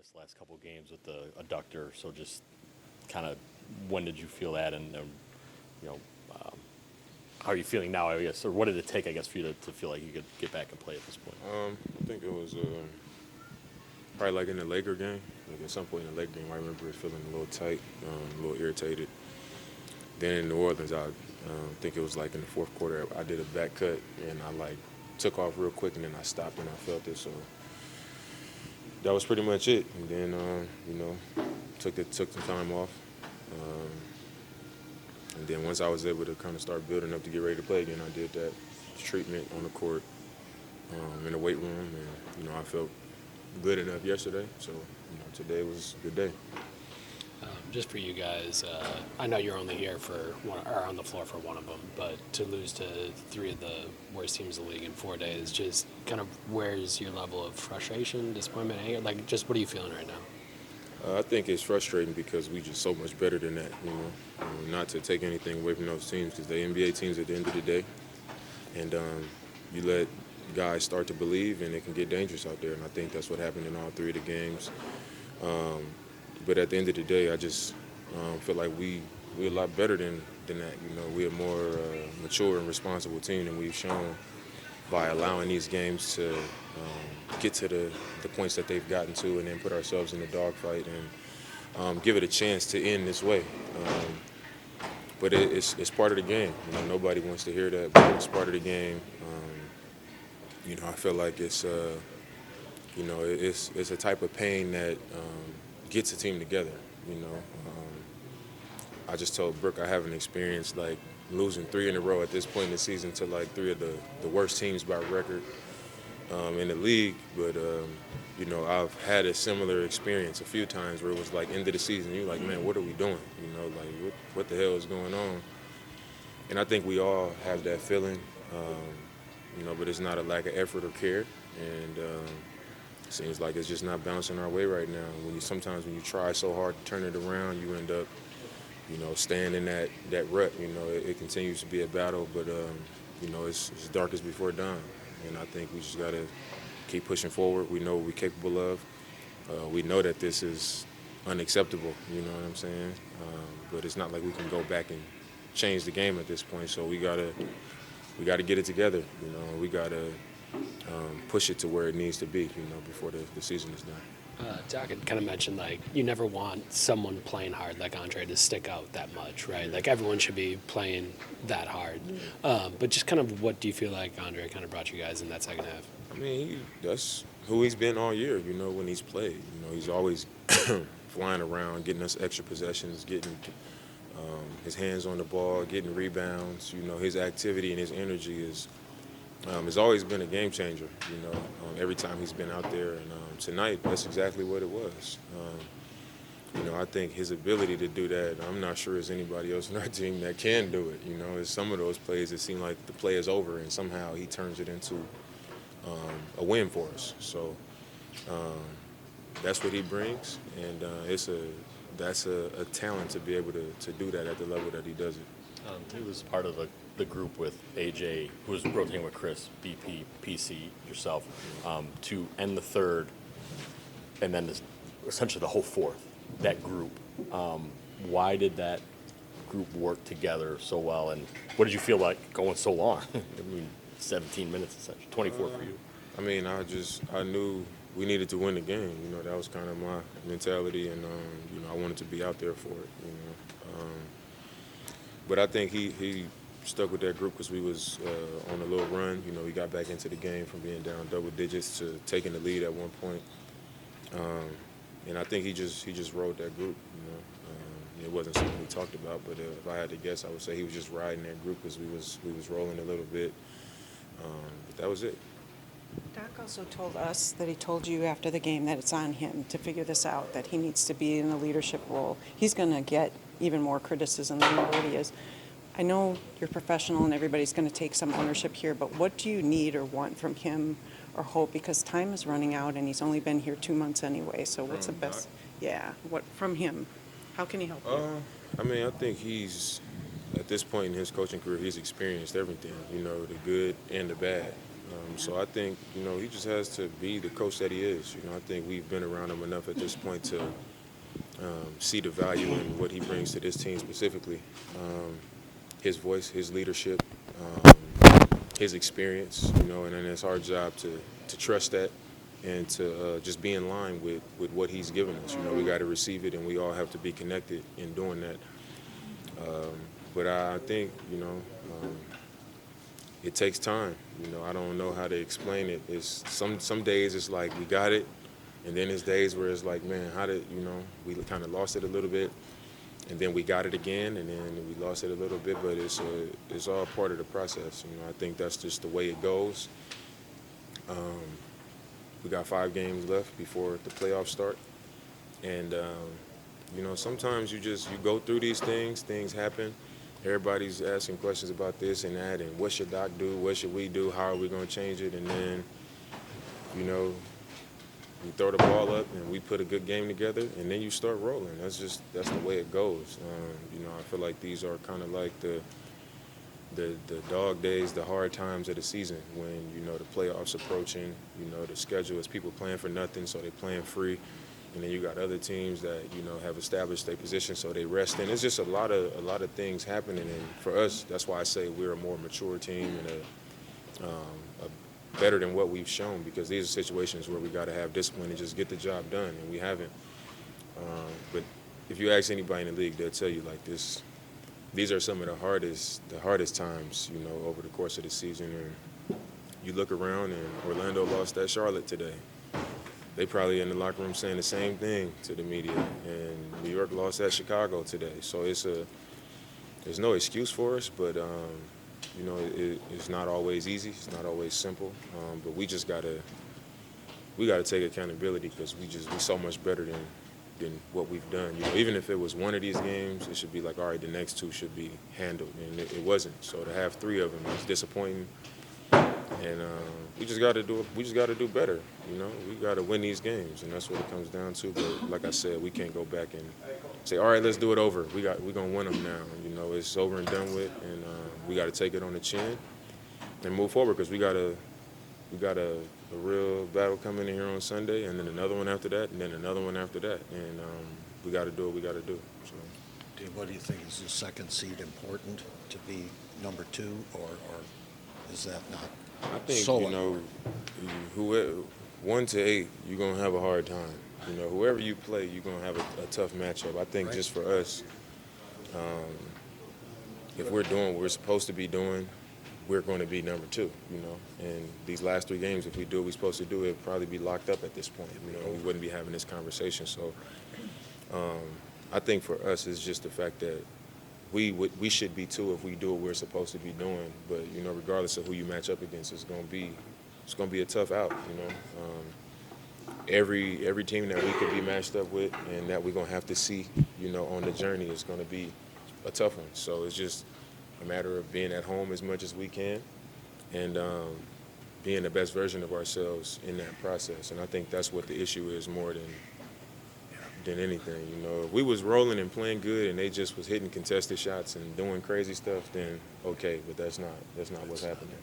missed the last couple of games with the adductor. So just kind of when did you feel that, and you know, um, how are you feeling now? I guess, or what did it take? I guess for you to feel like you could get back and play at this point. I think it was probably like in the Laker game. Like at some point in the Laker game, I remember it feeling a little tight, a little irritated. Then in New Orleans, I think it was like in the fourth quarter, I did a back cut and I like took off real quick and then I stopped and I felt it. So that was pretty much it. And then took some time off. And then once I was able to kind of start building up to get ready to play again, I did that treatment on the court, in the weight room, and I felt good enough yesterday. So today was a good day. Just for you guys, I know you're only here for or on the floor for one of them, but to lose to three of the worst teams in the league in 4 days, just kind of where's your level of frustration, disappointment, anger? Like, just what are you feeling right now? I think it's frustrating because we just so much better than that, not to take anything away from those teams because they're NBA teams at the end of the day. And you let guys start to believe and it can get dangerous out there. And I think that's what happened in all three of the games. But at the end of the day, I just feel like we're a lot better than that. We're a more mature and responsible team than we've shown by allowing these games to get to the points that they've gotten to and then put ourselves in the dogfight and give it a chance to end this way. But it's part of the game. Nobody wants to hear that, but it's part of the game. I feel like it's a type of pain that gets a team together. I just told Brooke I haven't experienced like losing 3 in a row at this point in the season to like 3 of the worst teams by record in the league. But I've had a similar experience a few times where it was like end of the season. You're like, man, what are we doing? Like what the hell is going on? And I think we all have that feeling, but it's not a lack of effort or care. And it seems like it's just not bouncing our way right now. Sometimes when you try so hard to turn it around, you end up, staying in that rut. It continues to be a battle, but it's darkest before dawn. And I think we just got to keep pushing forward. We know what we're capable of. We know that this is unacceptable, you know what I'm saying? But it's not like we can go back and change the game at this point. So we gotta get it together. We gotta push it to where it needs to be, before the season is done. Doc had kind of mentioned, like, you never want someone playing hard like Andre to stick out that much, right? Like, everyone should be playing that hard. But just kind of what do you feel like Andre kind of brought you guys in that second half? I mean, that's who he's been all year, when he's played. He's always flying around, getting us extra possessions, getting his hands on the ball, getting rebounds. His activity and his energy has always been a game changer, every time he's been out there. And tonight, that's exactly what it was. I think his ability to do that, I'm not sure there's anybody else on our team that can do it. It's some of those plays that seem like the play is over and somehow he turns it into a win for us. So that's what he brings, and that's a talent to be able to do that at the level that he does it. He was part of the group with AJ, who was rotating with Chris, BP, PC, yourself, to end the third, and then essentially the whole fourth, that group. Why did that group work together so well, and what did you feel like going so long? 17 minutes, essentially, 24 for you. I knew we needed to win the game. That was kind of my mentality, and I wanted to be out there for it. But I think he stuck with that group because we was on a little run. We got back into the game from being down double digits to taking the lead at one point. And I think he just rode that group. It wasn't something we talked about, but if I had to guess, I would say he was just riding that group because we was rolling a little bit. But that was it. Doc also told us that he told you after the game that it's on him to figure this out, that he needs to be in a leadership role. He's going to get even more criticism than he already is. I know you're professional and everybody's going to take some ownership here, but what do you need or want from him or hope? Because time is running out and he's only been here 2 months anyway. So what's the best? Doc? Yeah, what from him? How can he help you? I think he's, at this point in his coaching career, he's experienced everything, the good and the bad. So I think, he just has to be the coach that he is. I think we've been around him enough at this point to see the value in what he brings to this team specifically. His voice, his leadership, his experience, and then it's our job to trust that and to just be in line with what he's given us. We got to receive it, and we all have to be connected in doing that. But I think, it takes time. I don't know how to explain it. It's some days it's like we got it, and then there's days where it's like, man, how did, we kind of lost it a little bit, and then we got it again, and then we lost it a little bit, but it's all part of the process. I think that's just the way it goes. We got 5 games left before the playoffs start, and sometimes you go through these things happen. Everybody's asking questions about this and that, and what should Doc do? What should we do? How are we going to change it? And then, we throw the ball up and we put a good game together, and then you start rolling. That's the way it goes. I feel like these are kind of like the dog days, the hard times of the season when, the playoffs approaching, the schedule is people playing for nothing, so they're playing free. And then you got other teams that, have established their position, so they rest in. It's just a lot of things happening. And for us, that's why I say we're a more mature team and a better than what we've shown, because these are situations where we got to have discipline and just get the job done, and we haven't. But if you ask anybody in the league, they'll tell you like this. These are some of the hardest times, over the course of the season. And you look around, and Orlando lost at Charlotte today. They probably in the locker room saying the same thing to the media. And New York lost at Chicago today. So there's no excuse for us, but it's not always easy. It's not always simple. But we just gotta take accountability, because we're so much better than what we've done. Even if it was one of these games, it should be like, all right, the next 2 should be handled, and it wasn't. So to have 3 of them is disappointing. And we just got to do better. We got to win these games, and that's what it comes down to. But like I said, we can't go back and say, all right, let's do it over. We're gonna win them now. It's over and done with, and we got to take it on the chin and move forward, because we got a real battle coming in here on Sunday, and then another one after that, and then another one after that, and we got to do what we got to do. So. What do you think? Is the second seed important to be number 2, or is that not? I think, so whoever 1 to 8, you're going to have a hard time. Whoever you play, you're going to have a tough matchup. I think just for us, if we're doing what we're supposed to be doing, we're going to be number 2, And these last 3 games, if we do what we're supposed to do, it'd probably be locked up at this point. We wouldn't be having this conversation. So I think for us, it's just the fact that we should be 2 if we do what we're supposed to be doing. But regardless of who you match up against, it's gonna be a tough out. Every team that we could be matched up with and that we're gonna have to see, on the journey, is gonna be a tough one. So it's just a matter of being at home as much as we can, and being the best version of ourselves in that process. And I think that's what the issue is more than anything. If we was rolling and playing good and they just was hitting contested shots and doing crazy stuff, then okay, but that's not what's happening.